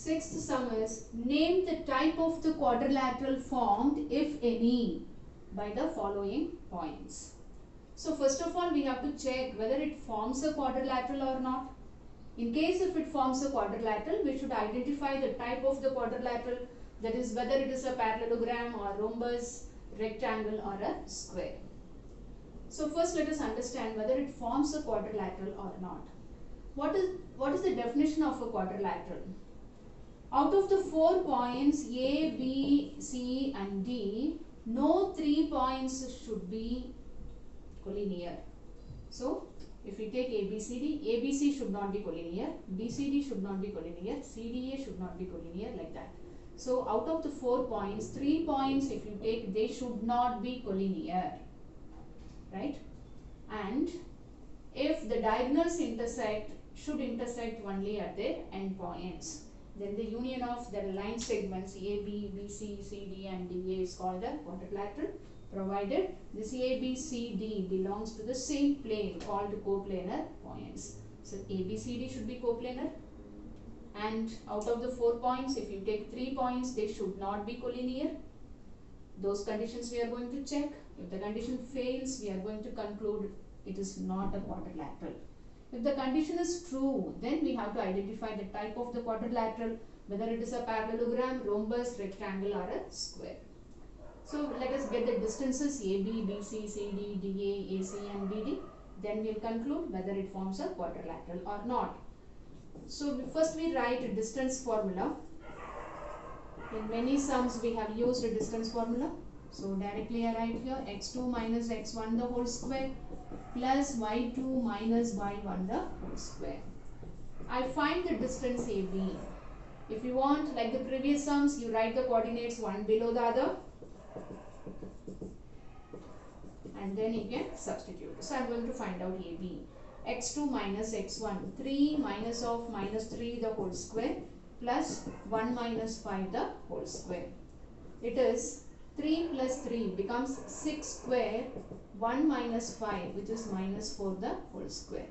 Sixth sum is name the type of the quadrilateral formed, if any, by the following points. So first of all we have to check whether it forms a quadrilateral or not. In case if it forms a quadrilateral, we should identify the type of the quadrilateral, that is whether it is a parallelogram or rhombus, rectangle or a square. So first let us understand whether it forms a quadrilateral or not. What is the definition of a quadrilateral? Out of the 4 points A, B, C and D, no 3 points should be collinear. So if we take ABCD, ABC should not be collinear, BCD should not be collinear, CDA should not be collinear, like that. So out of the 4 points, 3 points if you take, they should not be collinear, right? And if the diagonals intersect, should intersect only at their end points. Then the union of the line segments AB, BC, CD and DA is called a quadrilateral, provided this ABCD belongs to the same plane called coplanar points. So ABCD should be coplanar, and out of the 4 points, if you take 3 points, they should not be collinear. Those conditions we are going to check. If the condition fails, we are going to conclude it is not a quadrilateral. If the condition is true, then we have to identify the type of the quadrilateral, whether it is a parallelogram, rhombus, rectangle or a square. So let us get the distances AB, BC, CD, DA, AC and BD. Then we will conclude whether it forms a quadrilateral or not. So first we write a distance formula. In many sums we have used a distance formula. So directly I write here x2 minus x1 the whole square plus y2 minus y1 the whole square. I find the distance AB. If you want, like the previous sums, you write the coordinates one below the other and then you can substitute. So I am going to find out AB. x2 minus x1, 3 minus of minus 3 the whole square plus 1 minus 5 the whole square. It is 3 plus 3 becomes 6 square, 1 minus 5 which is minus 4 the whole square,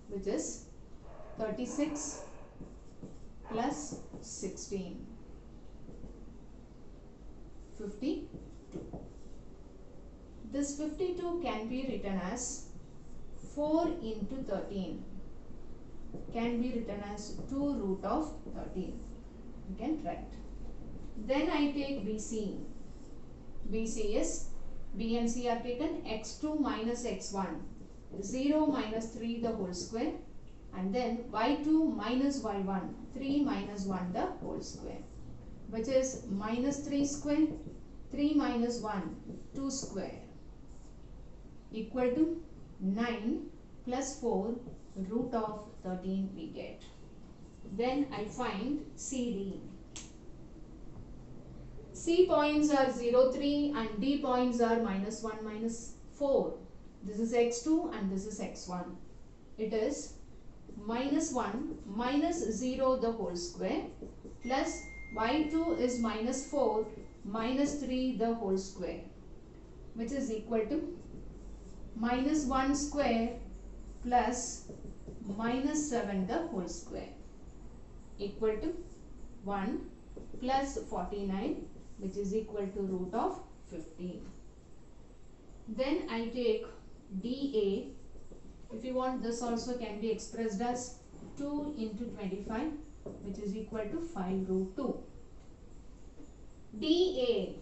which is 36 plus 16, 52. This 52 can be written as 4 into 13, can be written as 2 root of 13. You can write. Then I take BC. BC is, B and C are taken, x2 minus x1, 0 minus 3 the whole square, and then y2 minus y1, 3 minus 1 the whole square, which is minus 3 square, 3 minus 1, 2 square, equal to 9 plus 4 root of 13 we get. Then I find CD. C points are 0, 3 and D points are minus 1, minus 4. This is x2 and this is x1. It is minus 1 minus 0 the whole square plus y2 is minus 4 minus 3 the whole square, which is equal to minus 1 square plus minus 7 the whole square, equal to 1 plus 49, which is equal to root of 15. Then I take dA. If you want, this also can be expressed as 2 into 25, which is equal to 5 root 2. dA,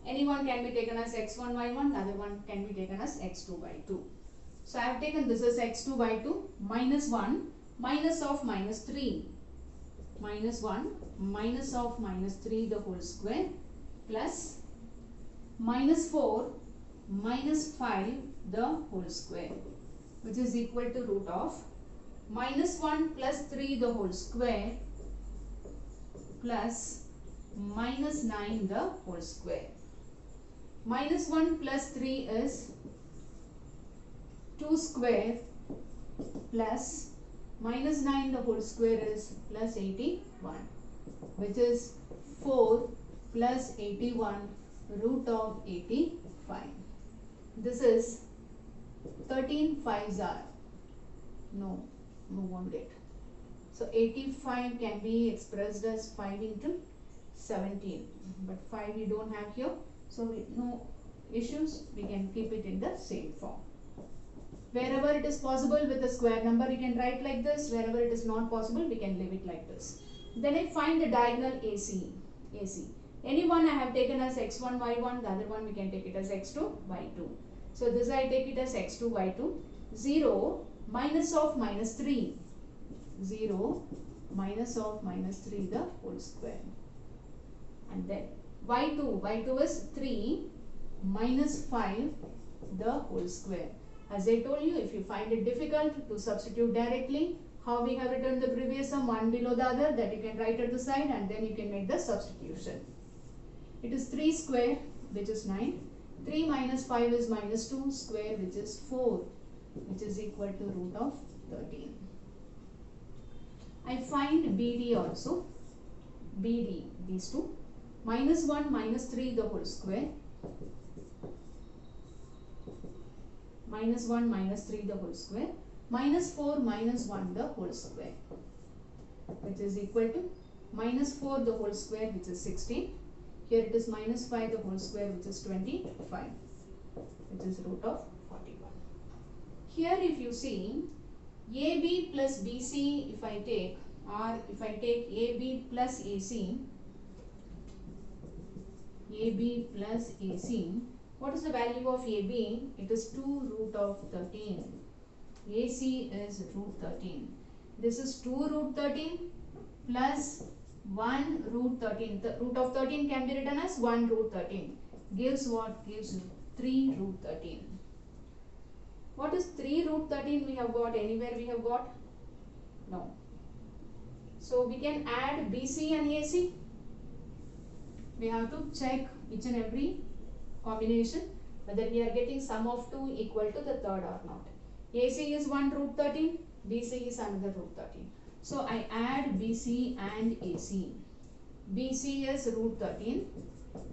anyone can be taken as x1 by 1, the other one can be taken as x2 by 2. So I have taken this as x2 by 2 minus 1 minus of minus 3, minus 1 minus of minus 3 the whole square plus minus 4 minus 5 the whole square, which is equal to root of minus 1 plus 3 the whole square plus minus 9 the whole square. Minus 1 plus 3 is 2 square plus minus 9 the whole square is plus 81, which is 4 plus 81 root of 85. This is 13 5s are, no, won't get. So 85 can be expressed as 5 into 17. But 5 we don't have here. So no issues. We can keep it in the same form. Wherever it is possible with a square number, you can write like this. Wherever it is not possible, we can leave it like this. Then I find the diagonal AC. Any one I have taken as x1, y1. The other one we can take it as x2, y2. So this I take it as x2, y2. 0 minus of minus 3. 0 minus of minus 3 the whole square. And then y2 is 3 minus 5 the whole square. As I told you, if you find it difficult to substitute directly, how we have written the previous sum, one below the other, that you can write at the side and then you can make the substitution. It is 3 square, which is 9. 3 minus 5 is minus 2 square, which is 4, which is equal to root of 13. I find BD also. BD, these two. Minus 1 minus 3 the whole square. Minus 1 minus 3 the whole square. Minus 4 minus 1 the whole square, which is equal to minus 4 the whole square, which is 16. Here it is minus 5 the whole square, which is 25, which is root of 41. Here if you see AB plus BC, if I take, or if I take AB plus AC, AB plus AC, what is the value of AB? It is 2 root of 13. AC is root 13. This is 2 root 13 plus 1 root 13. The root of 13 can be written as 1 root 13. Gives what? Gives 3 root 13. What is 3 root 13 we have got? Anywhere we have got? No. So we can add BC and AC. We have to check each and every combination whether we are getting sum of 2 equal to the third or not. AC is 1 root 13, BC is another root 13. So I add BC and AC. BC is root 13,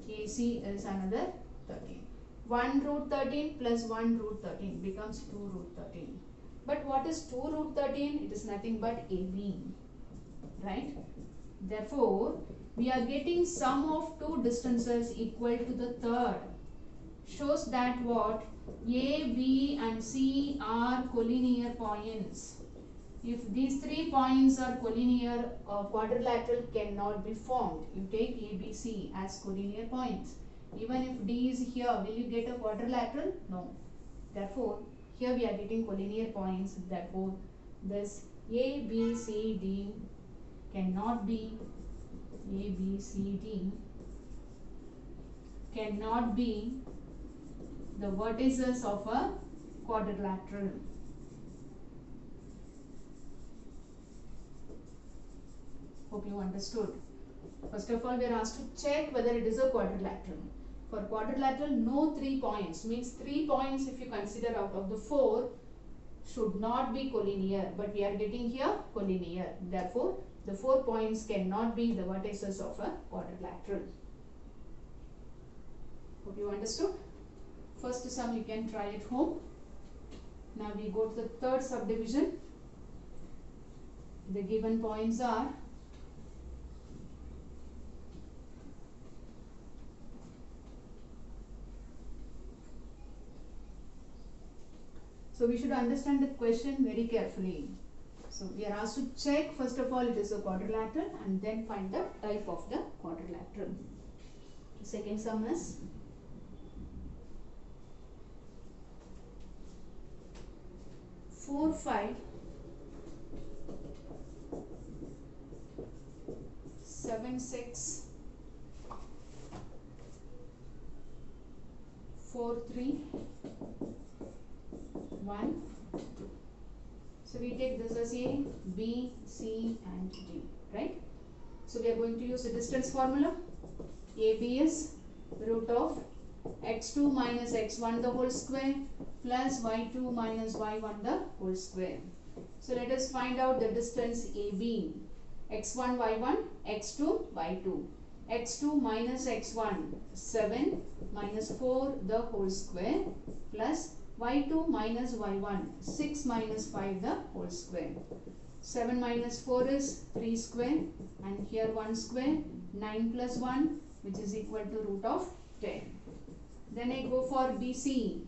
AC is another 13. 1 root 13 plus 1 root 13 becomes 2 root 13. But what is 2 root 13? It is nothing but AB, right? Therefore, we are getting sum of two distances equal to the third. Shows that what? A, B and C are collinear points. If these 3 points are collinear, quadrilateral cannot be formed. You take A, B, C as collinear points. Even if D is here, will you get a quadrilateral? No. Therefore, here we are getting collinear points. Therefore, this A, B, C, D cannot be A, B, C, D cannot be the vertices of a quadrilateral. Hope you understood. First of all, we are asked to check whether it is a quadrilateral. For quadrilateral, no 3 points. Means 3 points, if you consider out of the 4, should not be collinear. But we are getting here collinear. Therefore, the 4 points cannot be the vertices of a quadrilateral. Hope you understood. First sum you can try at home. Now we go to the third subdivision. The given points are so we should understand the question very carefully. So we are asked to check first of all it is a quadrilateral and then find the type of the quadrilateral. The second sum is 4, 5, 7, 6, 4, 3, 1, 2. So we take this as A, B, C and D, right? So we are going to use the distance formula. AB is root of x2 minus x1 the whole square plus y2 minus y1 the whole square. So let us find out the distance AB. x1, y1, x2, y2. x2 minus x1, 7 minus 4 the whole square plus y2 minus y1, 6 minus 5 the whole square. 7 minus 4 is 3 square, and here 1 square, 9 plus 1, which is equal to root of 10. Then I go for BC,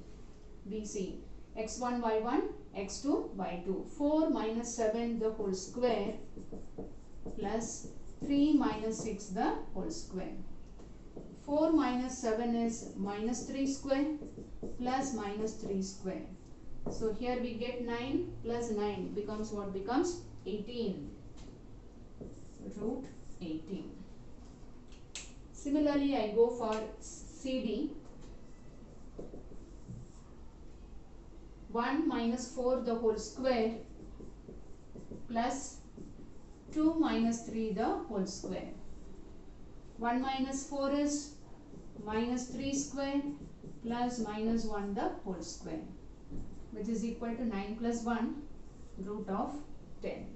x1, y1, x2, y2. 4 minus 7 the whole square plus 3 minus 6 the whole square. 4 minus 7 is minus 3 square plus minus 3 square. So here we get 9 plus 9 becomes what? Becomes 18. Root 18. Similarly, I go for CD. 1 minus 4 the whole square plus 2 minus 3 the whole square. 1 minus 4 is minus 3 square plus minus 1 the whole square, which is equal to 9 plus 1 root of 10.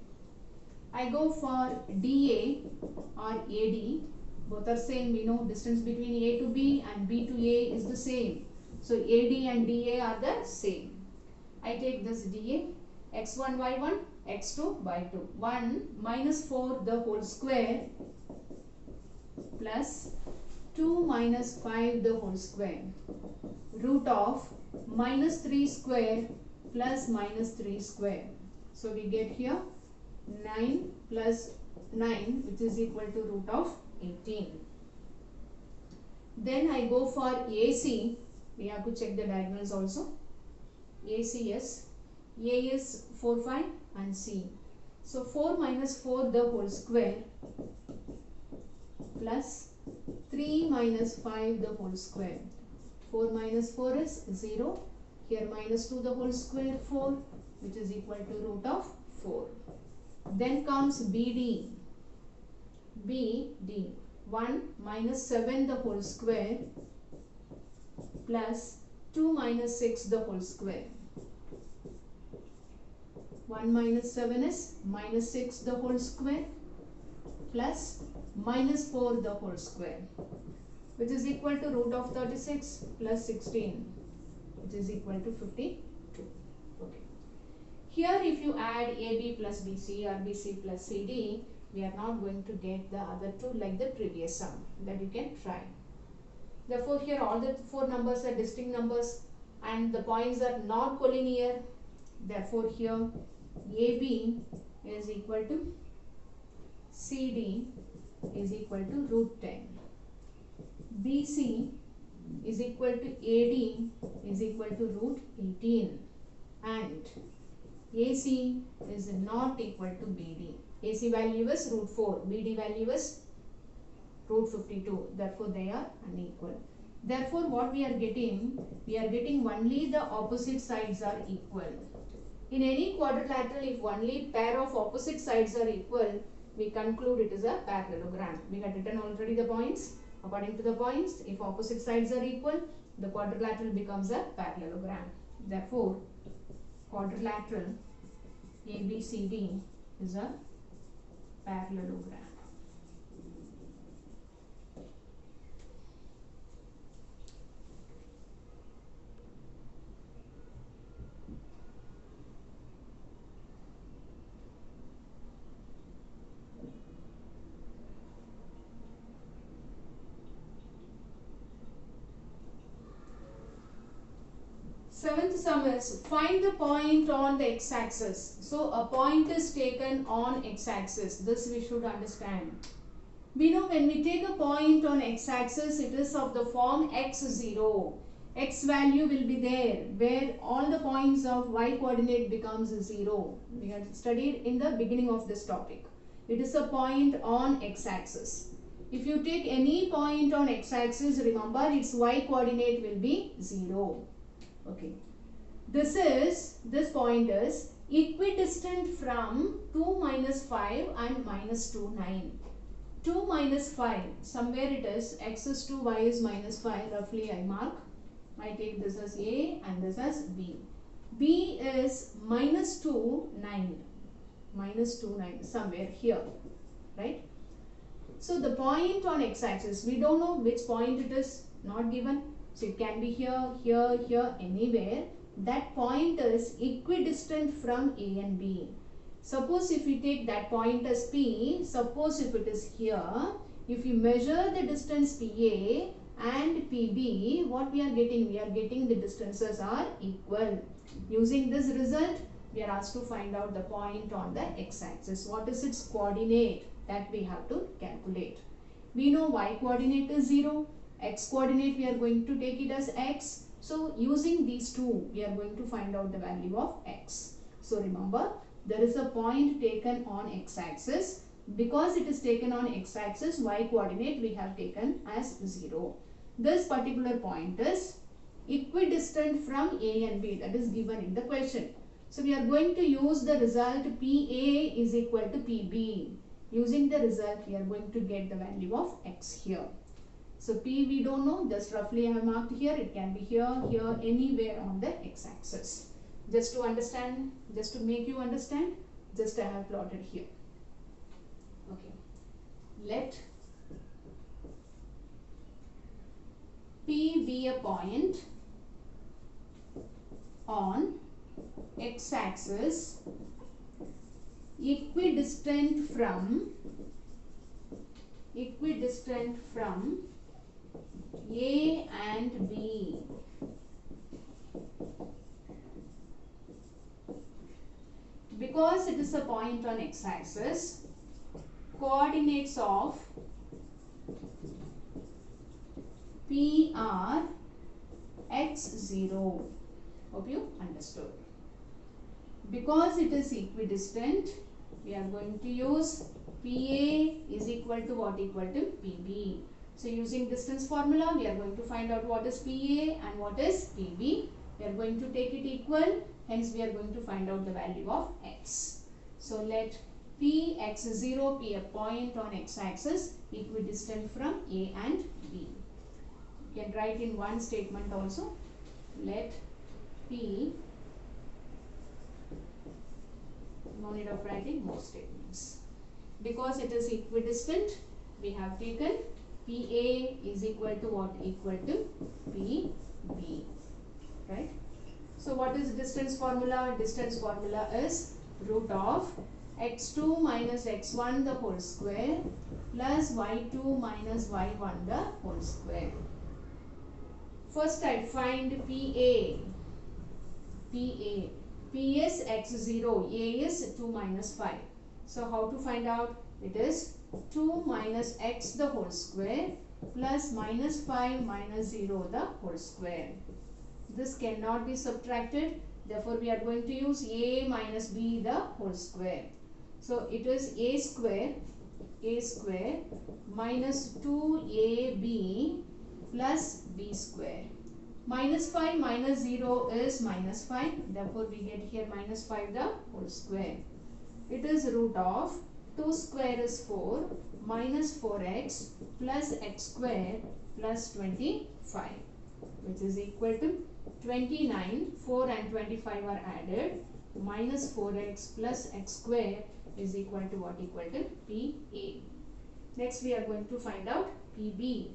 I go for DA or AD. Both are same. We know distance between A to B and B to A is the same. So AD and DA are the same. I take this DA, x1, y1, x2, y2. 1 minus 4 the whole square plus 2 minus 5 the whole square. Root of minus 3 square plus minus 3 square. So we get here 9 plus 9, which is equal to root of 18. Then I go for AC. We have to check the diagonals also. AC is, A is 4, 5 and C. So 4 minus 4 the whole square plus 3 minus 5 the whole square. 4 minus 4 is 0. Here minus 2 the whole square, 4, which is equal to root of 4. Then comes BD. BD. 1 minus 7 the whole square plus 2 minus 6 the whole square. 1 minus 7 is minus 6 the whole square plus minus 4 the whole square, which is equal to root of 36 plus 16, which is equal to 52. Okay. Here if you add AB plus BC or BC plus CD, we are not going to get the other two like the previous sum, that you can try. Therefore here all the four numbers are distinct numbers and the points are not collinear. Therefore here AB is equal to CD is equal to root 10. BC is equal to AD is equal to root 18. And AC is not equal to BD. AC value is root 4. BD value is root 52. Therefore they are unequal. Therefore what we are getting only the opposite sides are equal. In any quadrilateral, if only pair of opposite sides are equal, we conclude it is a parallelogram. We had written already the points. According to the points, if opposite sides are equal, the quadrilateral becomes a parallelogram. Therefore, quadrilateral ABCD is a parallelogram. Seventh sum is find the point on the x-axis. So a point is taken on x-axis. This we should understand. We know when we take a point on x-axis, it is of the form x0. X value will be there where all the points of y coordinate becomes 0. We had studied in the beginning of this topic. It is a point on x-axis. If you take any point on x-axis, remember its y coordinate will be 0. Okay, this point is equidistant from 2 minus 5 and minus 2, 9. 2 minus 5, somewhere it is x is 2, y is minus 5, roughly I mark. I take this as A and this as B. B is minus 2, 9. Minus 2, 9, somewhere here, right? So the point on x-axis, we don't know which point it is, not given. So it can be here, here, here, anywhere. That point is equidistant from A and B. Suppose if we take that point as P, suppose if it is here, if you measure the distance PA and PB, what we are getting? We are getting the distances are equal. Using this result, we are asked to find out the point on the x-axis. What is its coordinate? That we have to calculate. We know y coordinate is 0. X coordinate we are going to take it as x. So using these two, we are going to find out the value of x. So remember, there is a point taken on x-axis. Because it is taken on x-axis, y coordinate we have taken as 0. This particular point is equidistant from A and B, that is given in the question. So we are going to use the result PA is equal to PB. Using the result, we are going to get the value of x here. So P we don't know, just roughly I have marked here. It can be here, here, anywhere on the x-axis. Just to understand, just to make you understand, just I have plotted here. Okay. Let P be a point on x-axis equidistant from A and B. Because it is a point on x-axis, coordinates of P are x0. Hope you understood. Because it is equidistant, we are going to use PA is equal to what? Equal to PB. So using distance formula, we are going to find out what is PA and what is PB. We are going to take it equal, hence we are going to find out the value of x. So let P x0 be a point on x-axis equidistant from A and B. You can write in one statement also. Let P, no need of writing more statements. Because it is equidistant, we have taken PA is equal to what? Equal to PB. Right? So what is distance formula? Distance formula is root of x2 minus x1 the whole square plus y2 minus y1 the whole square. First I find PA. P is x0, A is 2 minus 5. So how to find out? It is 2 minus x the whole square plus minus 5 minus 0 the whole square. This cannot be subtracted. Therefore, we are going to use A minus B the whole square. So it is A square minus 2AB plus B square. Minus 5 minus 0 is minus 5. Therefore, we get here minus 5 the whole square. It is root of 2 square is 4 minus 4x plus x square plus 25, which is equal to 29. 4 and 25 are added. Minus 4x plus x square is equal to what? Equal to PA. Next we are going to find out PB.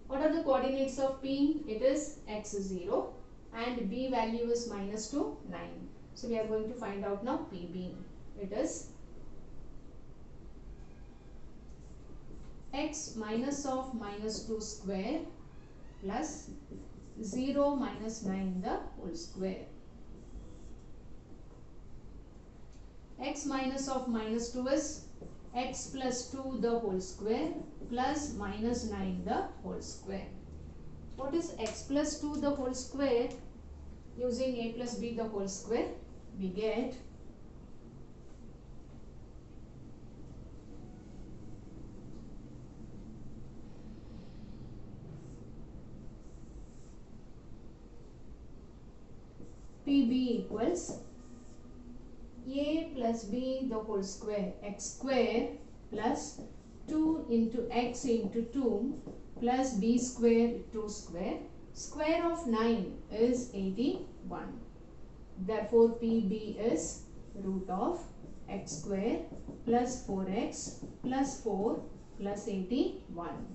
What are the coordinates of P? It is x0 and B value is minus 2, 9. So we are going to find out now PB. It is x minus of minus 2 square plus 0 minus 9 the whole square. X minus of minus 2 is x plus 2 the whole square plus minus 9 the whole square. What is x plus 2 the whole square? Using a plus b the whole square, we get PB equals a plus b the whole square, x square plus 2 into x into 2 plus b square 2 square. Square of 9 is 81. Therefore, PB is root of x square plus 4x plus 4 plus 81.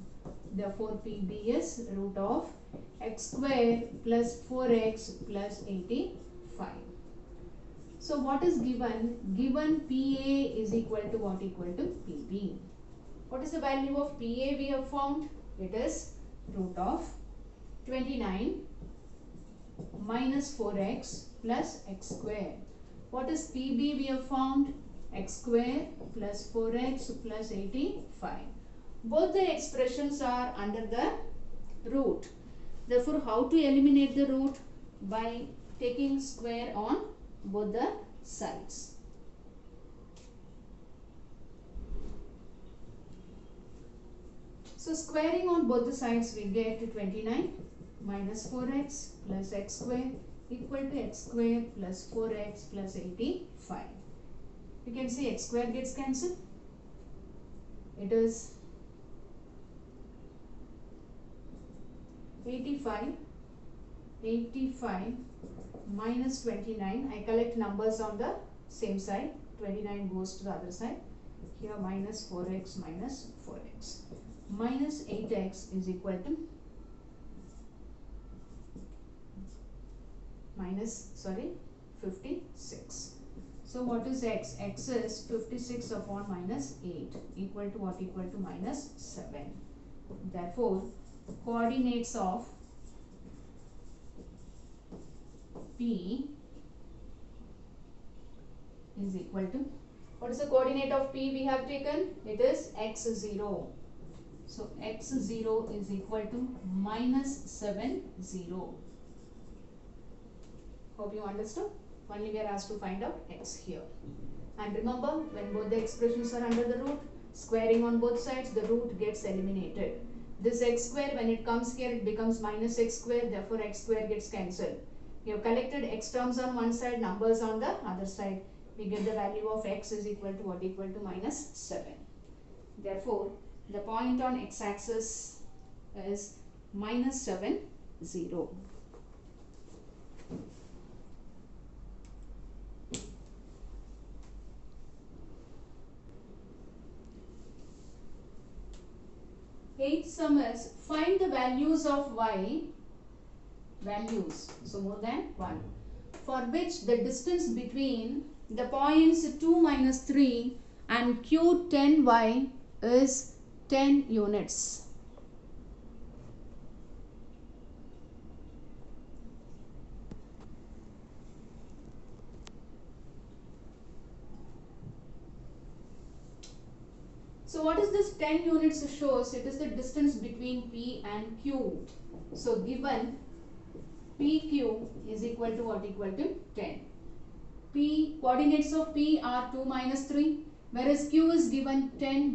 Therefore, PB is root of x square plus 4x plus 85. 5. So what is given? Given PA is equal to what? Equal to PB. What is the value of PA we have found? It is root of 29 minus 4x plus x square. What is PB we have found? X square plus 4x plus 85. Both the expressions are under the root. Therefore, how to eliminate the root? By taking square on both the sides. So squaring on both the sides, we get to 29 minus 4x plus x square equal to x square plus 4x plus 85. You can see x square gets cancelled. It is 85 minus 29. I collect numbers on the same side. 29 goes to the other side. Here minus 4x minus 4x. Minus 8x is equal to minus 56. So what is x? X is 56 upon minus 8 equal to what? Equal to minus 7. Therefore, coordinates of P is equal to, what is the coordinate of P we have taken? It is x0. So x0 is equal to minus 7, 0. Hope you understood. Only we are asked to find out x here. And remember, when both the expressions are under the root, squaring on both sides, the root gets eliminated. This x square, when it comes here, it becomes minus x square. Therefore, x square gets cancelled. We have collected x terms on one side, numbers on the other side. We get the value of x is equal to what? Equal to minus 7. Therefore, the point on x-axis is minus 7, 0. Eighth sum is find the values of y, values, so more than 1, for which the distance between the points 2 minus 3 and Q10y is 10 units. So what is this 10 units shows? It is the distance between P and Q. So given PQ is equal to what? Equal to 10. P, coordinates of P are 2 minus 3, whereas Q is given 10.